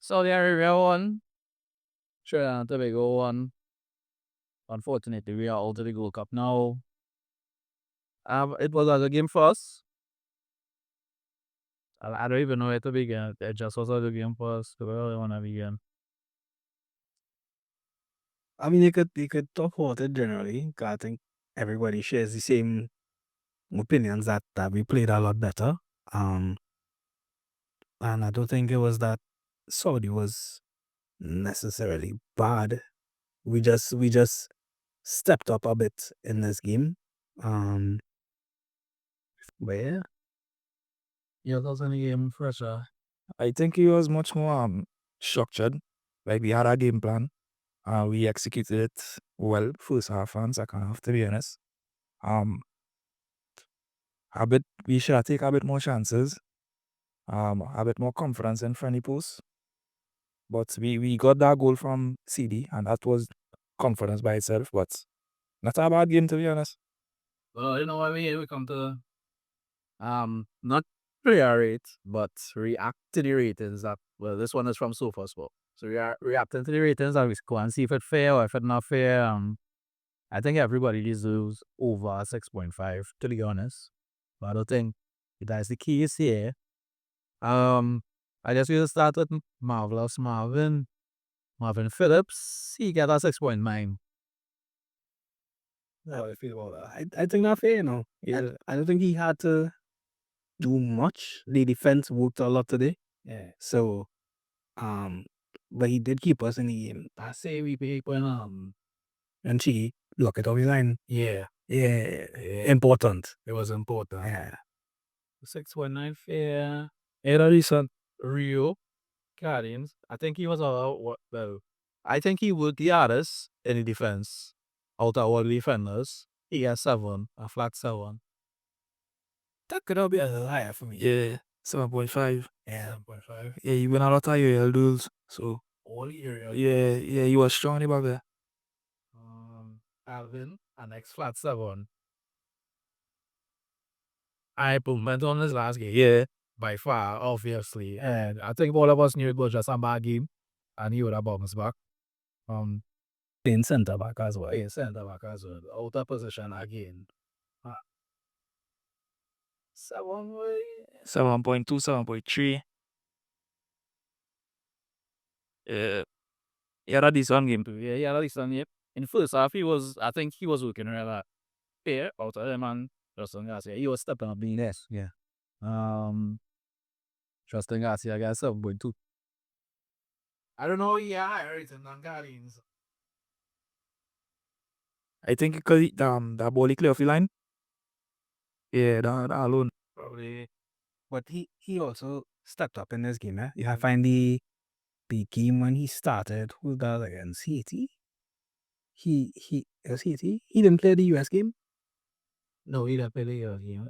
Saudi Arabia won. Trinidad Tobago won. Unfortunately, we are out of the Gold Cup now. It was a good game for us. I don't even know where to begin. It just was a good game for us. So we really want to begin. I mean, you could talk about it generally. 'Cause I think everybody shares the same opinions that we played a lot better. Um, and I don't think it was that Saudi was necessarily bad. We just stepped up a bit in this game. But yeah, Yeah, that was a game for sure. I think it was much more structured. Like we had a game plan. We executed it well, first half and second half, to be honest. We should have taken a bit more chances. A bit more confidence in friendly posts. But we got that goal from CD, and that was confidence by itself. But not a bad game, to be honest. Well, you know what I mean? We come to not reiterate, but react to the ratings that this one is from SofaSport. So we are reacting to the ratings and we go and see if it's fair or if it's not fair. I think everybody deserves over 6.5, to be honest. But I don't think that's the case here. I guess we'll start with Marvelous Marvin. Marvin Phillips, he got a 6.9. how I feel about that. I think that's fair, Yeah. I don't think he had to do much. The defense worked a lot today. Yeah. So, but he did keep us in the game. I say we pay when And she look at his line. yeah. Yeah, important. It was important. Yeah. 6.9 fair. Era recent Rio Guardians. I think he was I think he would the hardest in the defense. Out of all the defenders. He has 7, a flat 7. That could all be a little higher for me. Yeah, 7.5. Yeah. 7.5. Yeah, he win a lot of UL duels. So, All area. yeah, he was strong about that. Alvin, an X flat 7. I improvement on his last game. Yeah. By far, obviously. And I think all of us knew it was just a bad game. And he would have bounced back. In center back as well. In center back as well. Out of position again. 7.2, 7.3. He had a decent game too. Yeah, yeah, that's done. Yep. In first half, I think he was working really fair out of him and Justin Garcia. He was stepping up being this. Yeah. Justin Garcia got 7.2. I don't know. Yeah, higher rating than Guardians. I think because that ball he clear off the line. Yeah, that alone. Probably. But he also stepped up in this game. I find the game when he started, who that against Haiti? He was Haiti. He didn't play the US game. No, he didn't play the game.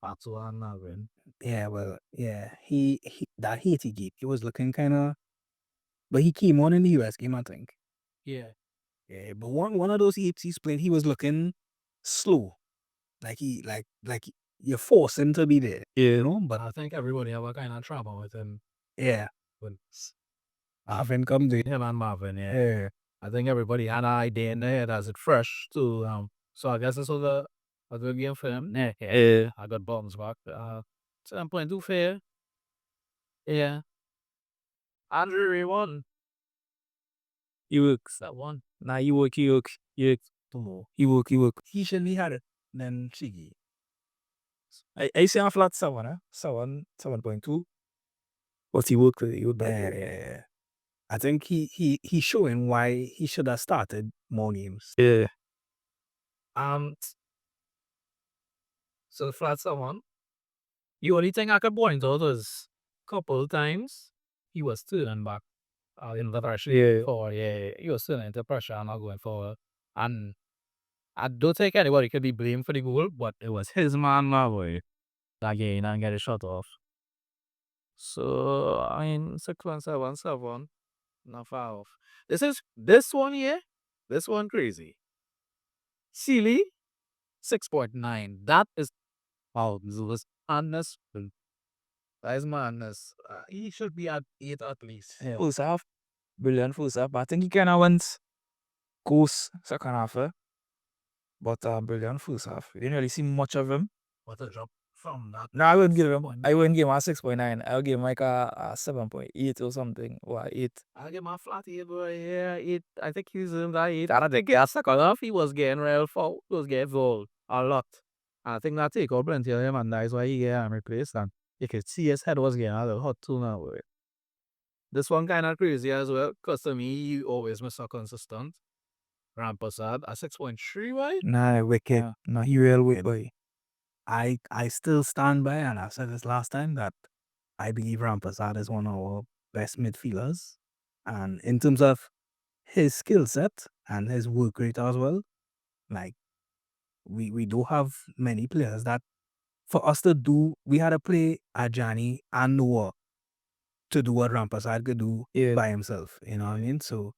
Patois and Marvin. Yeah, well, yeah. He that Haiti game, he was looking kind of, but he came on in the US game, I think. Yeah. Yeah, but one of those he's played, he was looking slow, like you force him to be there. Yeah. You know, but I think everybody have a kind of trouble with him. yeah, When Marvin comes in. him and Marvin, yeah. Yeah. I think everybody had an idea in their head as it fresh too. So I guess this was a good game for him. Yeah. I got bombs back. 7.2 fair. Yeah. Andrew Ray won. He works. That one. Nah, he work. He work. He shouldn't be had it. Then Shiggy. I say a flat 7, 7.2. But he worked with it. He worked Yeah. I think he's showing why he should have started more games. Yeah. So flat 7. The only thing I could point out was couple times he was turning back in the pressure. Yeah. Forward. Yeah, he was turning into pressure and not going forward. And I don't think anybody could be blamed for the goal, but it was his man, boy, that game and get a shot off. So I mean, 6.77, not far off. This one here. This one crazy. Sealy, 6.9. That is wow. This was honest. That is madness. He should be at 8 at least. Yeah. First half, brilliant first half. But I think he kind of went ghost second half. But brilliant first half. You didn't really see much of him. What a drop from that. No, I wouldn't give him. I wouldn't give him a 6.9. I would give him like a 7.8 or something. Or 8. I'll give him a flat 8, boy. Yeah, 8. I think he's in that 8. And I think yeah, second half, he was getting real foul. He was getting fouled a lot. And I think that take out plenty of him, and that's why he got replaced. And you could see his head was getting a little hot too now, boy. This one kind of crazy as well, because to me, he always Mr. Consistent. Rampasad a 6.3, right? Nah, wicked. Yeah. No, he real wicked, boy. I still stand by, and I said this last time, that I believe Rampasad is one of our best midfielders. And in terms of his skill set and his work rate as well, like we do have many players that for us to do, we had to play Ajani and Noah to do what Rampasad could do by himself. You know what I mean? So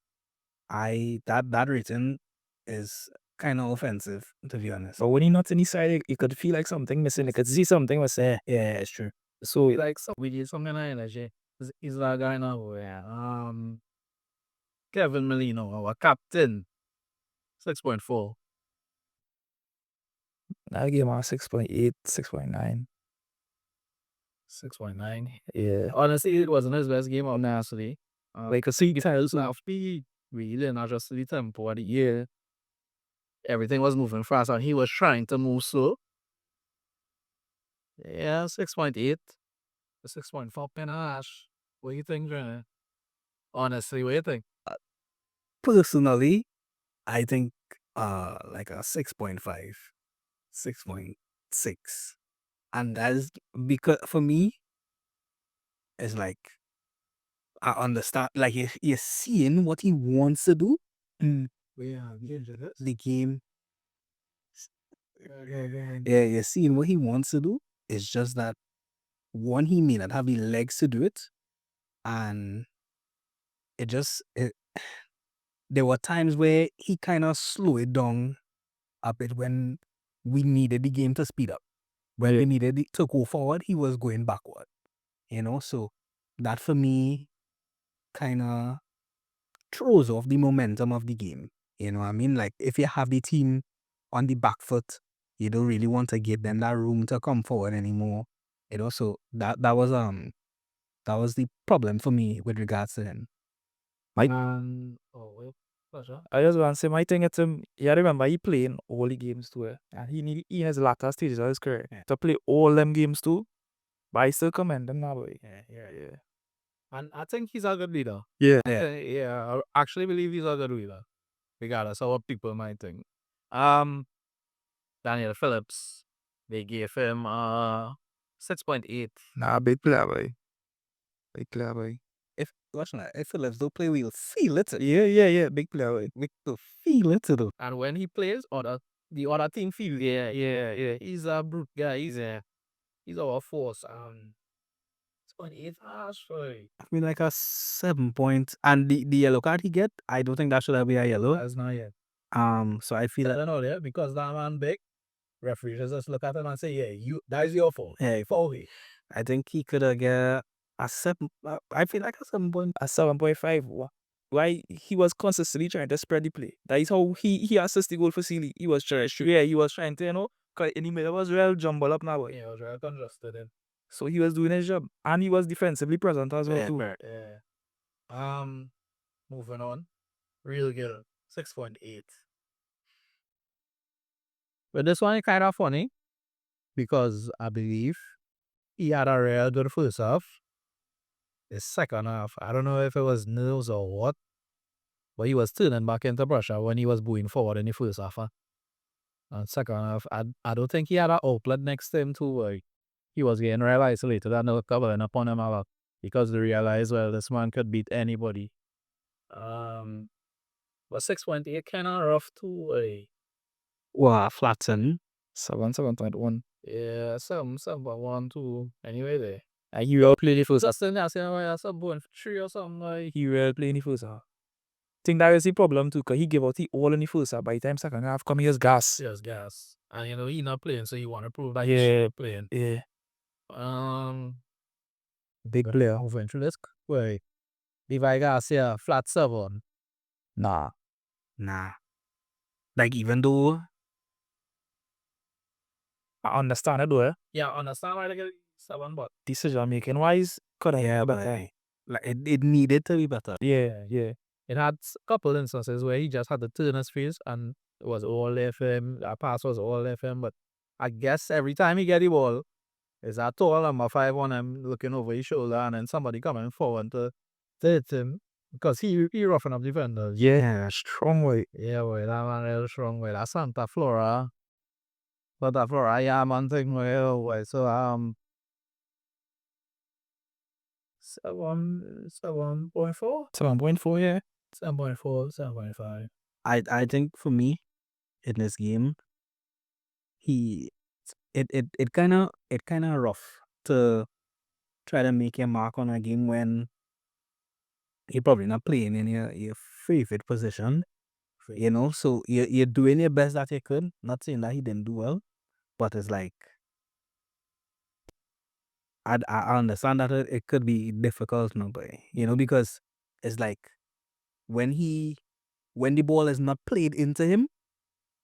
that rating is kind of offensive, to be honest. But when he not in his side, you could feel like something missing. You could see something was there. Yeah, it's true. So Like, we did something like that. Is that guy now, boy? Kevin Molino, our captain. 6.4. I give him a 6.8, 6.9. 6.9. Yeah. Honestly, it wasn't his best game on nasty. Like a see guitars now speed. Really not just the tempo of the year. Everything was moving fast and he was trying to move slow. Yeah, 6.8. 6.4 panache. What do you think, Jenna? Honestly, what do you think? Personally, I think like a 6.5, 6.6. And that's because for me, it's like I understand, like you're seeing what he wants to do. Yeah, The game. Yeah, you're seeing what he wants to do. It's just that one, he may not have the legs to do it. And there were times where he kind of slowed it down a bit when we needed the game to speed up. When we needed it to go forward, he was going backward. You know, so that for me kind of throws off the momentum of the game. You know what I mean? Like if you have the team on the back foot, you don't really want to give them that room to come forward anymore. You know, so that was the problem for me with regards to him. Pleasure. I just want to say my thing at him. Yeah, I remember he playing all the games too. And he has latter stages of his career to play all them games too. But I still commend him now, boy. Yeah. And I think he's a good leader. Yeah. I actually believe he's a good leader. Regardless of what people might think. Daniel Phillips, they gave him 6.8. Nah, big player, boy. Big player, boy. If Phillips don't play, we'll feel it. Yeah. Big player, boy. We will feel it though. And when he plays, the other team feels. Yeah. He's a brute guy. He's our force. 6.8 harsh, boy. I mean, like a 7 point, and the yellow card he get, I don't think that should have been a yellow. That's not yet. So I feel I don't know there because that man big. Referees just look at him and say, "Yeah, that is your fault." Yeah, foul. I think he could have get a 7. I feel like a 7 point. A 7.5. Why he was consistently trying to spread the play. That is how he assisted the goal for Sealy. He was trying to shoot. Yeah, he was trying to, because in the middle was real jumble up now, boy. Yeah, it was real congested then. So he was doing his job. And he was defensively present as well, too. Yeah. Moving on. Real Gill, 6.8. But this one is kind of funny because I believe he had a real good first half. The second half, I don't know if it was nerves or what, but he was turning back into pressure when he was going forward in the first half. And second half, I don't think he had an outlet next to him too. Like, he was getting real isolated and no covering upon him a lot because they realized, well, this man could beat anybody. But 6.8 kind of rough too. Like. Wow, flatten. 7.1. Yeah, 7.1 too. Anyway, there. And he will play the first half. Just in there, 7.3 or something like. He will play in the first half. I think that is the problem too, because he gave out the all in the first half. By the time second half come, he has gas. Yes, gas. And he not playing, so he want to prove that Yeah. he's playing. Yeah. Big player. moving through this way. Levi Garcia, flat 7. Nah. Like, even though I understand it though. Eh? Yeah, understand why they get 7, but Decision making wise, could have yeah, but better. like it needed to be better. Yeah. it had a couple instances where he just had to turn his face and it was all there for him. That pass was all there for him. But I guess every time he get the ball, is that tall number 5 on him looking over his shoulder and then somebody coming forward to hit him. Because he roughing up defenders. Yeah, strong way. Yeah, boy, that man real strong way. That Santa Flora. Yeah, man thing way. Oh, boy. So 7.4? 7.4, yeah. 7.4, 7.5. I think for me, in this game, it kind of rough to try to make a mark on a game when you're probably not playing in your favorite position. You know, so you're doing your best that you could. Not saying that he didn't do well, but it's like I understand that it could be difficult, no, but you know, because it's like when the ball is not played into him,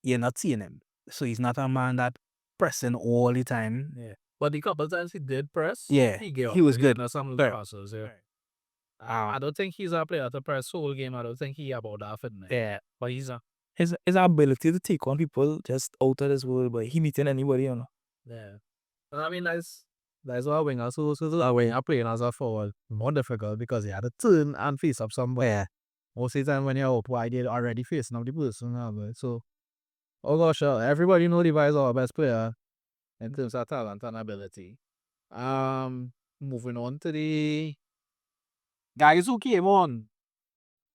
you're not seeing him. So he's not a man that pressing all the time. Yeah. But the couple times he did press, Yeah, he gave up. he was good. There's some Right. passes, yeah. I don't think he's a player to press whole game. I don't think he about that fitness. Yeah. But his ability to take on people just out of this world, but he meeting anybody, you know. Yeah. I mean, that's why wingers who are winger playing as a forward more difficult because he had to turn and face up somewhere. Most of the time when you're up wide, they're already facing up the person. So, oh gosh, everybody know Levi is our best player in terms of talent and ability. Moving on to the guys who came on.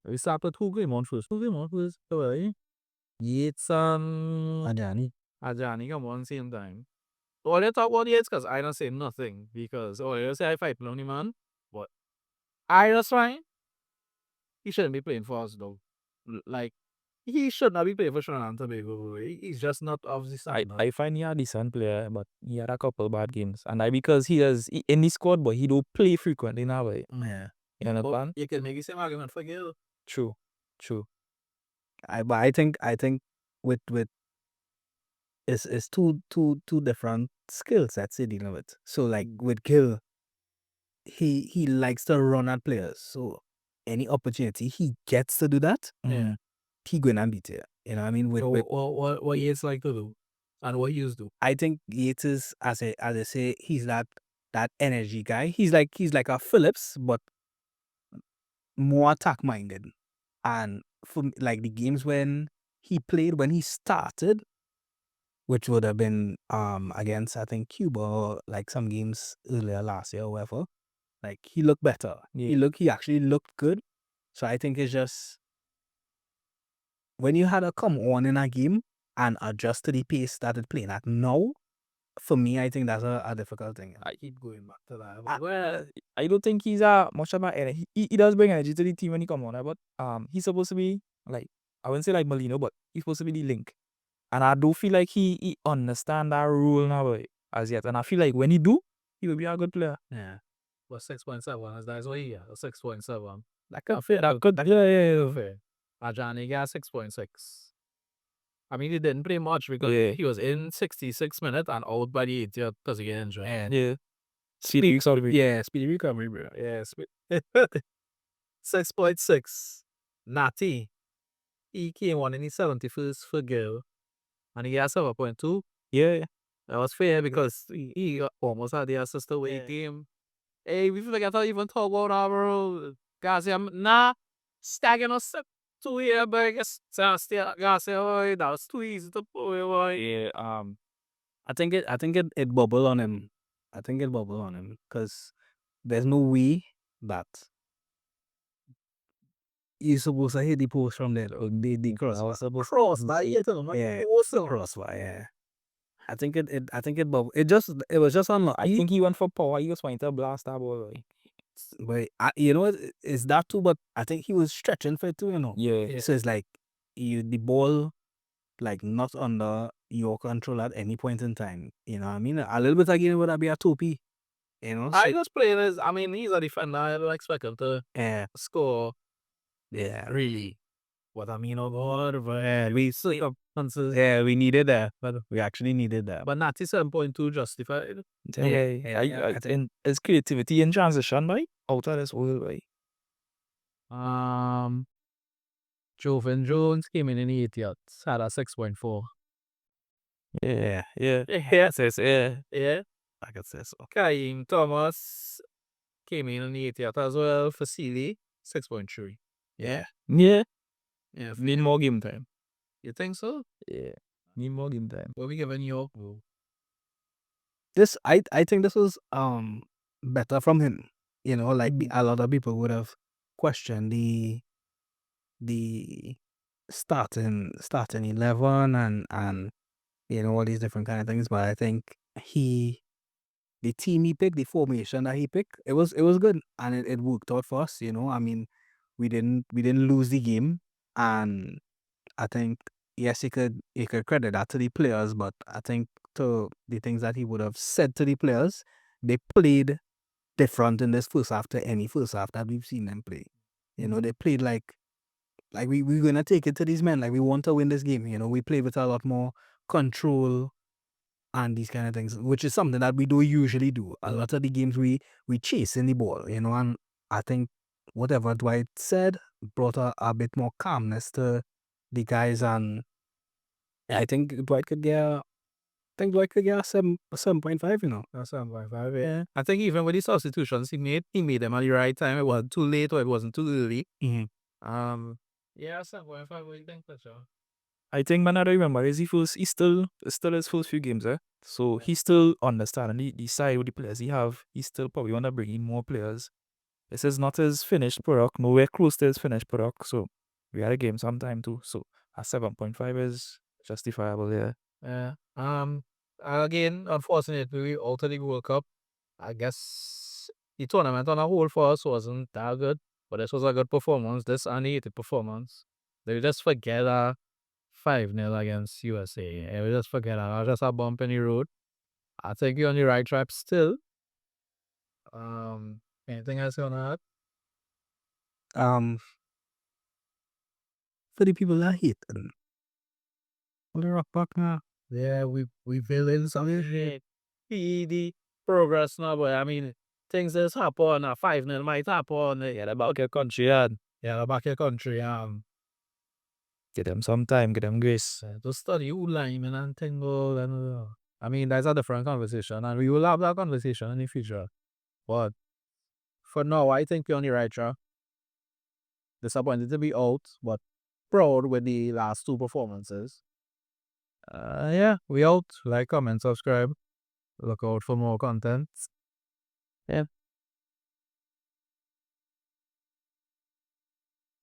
We start with who came on first. Right? Yates and Ajani come on same time. All they talk about Yates because I don't say nothing because all they say I fight Lonely Man. But I just fine. He shouldn't be playing for us though. Like he should not be playing for Trinidad Tobago. He's just not of the side. I find he a decent player, but he had a couple bad games. And because he in the squad, but he don't play frequently now. Way. Yeah. You understand? You can make the same argument for Gil. True. But I think with it's two different skill sets you're dealing with. So like with Gil, he likes to run at players. So any opportunity he gets to do that, Yeah. he gonna beat it. You know what I mean? So what Yates like to do and what he used to do. I think Yates is as I say, he's that energy guy. He's like a Phillips, but more attack minded. And for like the games when he started, which would have been against I think Cuba or like some games earlier last year or whatever, like he looked better. Yeah. He actually looked good. So I think it's just when you had to come on in a game and adjust to the pace that it's playing at now, for me I think that's a difficult thing. I keep going back to that. Well, I don't think he's much about energy. He does bring energy to the team when he come on, but he's supposed to be like, I wouldn't say like Molino, but he's supposed to be the link. And I do feel like he understand that rule now as yet. And I feel like when he do, he will be a good player. yeah. But 6.7, that's what he got. 6.7. That could fit. that could Yeah. Fair. Ajani got 6.6. I mean, he didn't play much because he was in 66 minutes and out by the 80th because he got injured. yeah. Speedy recovery. Yeah, speedy recovery, bro. Yeah, 6.6. Natty. He came on in the 71st for Gil. And he got 7.2. Yeah. That was fair because he almost had the assist away game. Hey, we forgot to even talk about our bro. Guys, staggering us 2 years, but I guess guys, that was too easy to play, boy. Yeah, I think it bubble on him. I think it bubble on him because there's no way that you're supposed to hit the post from there or the cross. Crossbar, yeah, Yeah, awesome. crossbar. Yeah, I think it bubble. It was just unlucky. I think he went for power. He was trying to blast that ball. But you know, it's that too. But I think he was stretching for it too. You know. Yeah. So it's like the ball, like not under your control at any point in time. You know what I mean? A little bit again would be a topi. You know, I was playing as, I mean, he's a defender. I don't expect him to yeah, score. yeah. Really. What I mean, oh God, but We sleep up answers. yeah, we needed that, but we actually needed that. But 97.2 justified. I think his creativity in transition, boy, out of this world, boy. Joven Jones came in the 80th, had a 6.4. Yeah, yeah. Yes, Yeah. yeah. I could say so. Kaim Thomas came in the 80th as well for Sealy, 6.3. Yeah. Yeah. Yeah, Need more game time. you think so? Yeah. Need more game time. What we giving you? This I think this was better from him. You know, like a lot of people would have questioned the starting 11 and you know all these different kind of things, but I think the team he picked, the formation that he picked, it was good and it worked out for us. You know, I mean, we didn't lose the game, and I think yes, he could credit that to the players, but I think to the things that he would have said to the players, they played different in this first half to any first half that we've seen them play. You know, they played like we're gonna take it to these men, like we want to win this game. You know, we play with a lot more control and these kind of things, which is something that we don't usually do. A lot of the games we chasing the ball, you know, and I think whatever Dwight said brought a bit more calmness to the guys, and I think Dwight could get a 7.5, you know. A 7.5, yeah. I think even with the substitutions he made them at the right time. It wasn't too late or it wasn't too early. Yeah, 7.5, what do you think, Fletcher? I think man, I don't remember. Is he's still his first few games, so he still understanding the side with the players he have. He still probably wanna bring in more players. This is not his finished product, nowhere close to his finished product. So we had a game sometime too. So a 7.5 is justifiable, yeah. Yeah. Again, unfortunately, we altered the World Cup. I guess the tournament on a whole for us wasn't that good, but this was a good performance. This unaided performance. They just forget 5-0 against USA. They will just forget that. Just a bump in the road. I think you're on the right track still. Anything else you wanna add? For the people that hate them, well, the rock back now. Yeah, we feeling some shit. The progress now, but I mean, things just happen. 5-0 might happen. Yeah, the back your country, yeah. Yeah, back your country. Give them some time, give them grace. To study line and tingle and I mean that's a different conversation, and we will have that conversation in the future. But for now, I think you're on the right track. Disappointed to be out, but proud with the last two performances. Yeah, we out. Like, comment, subscribe. Look out for more content. Yeah.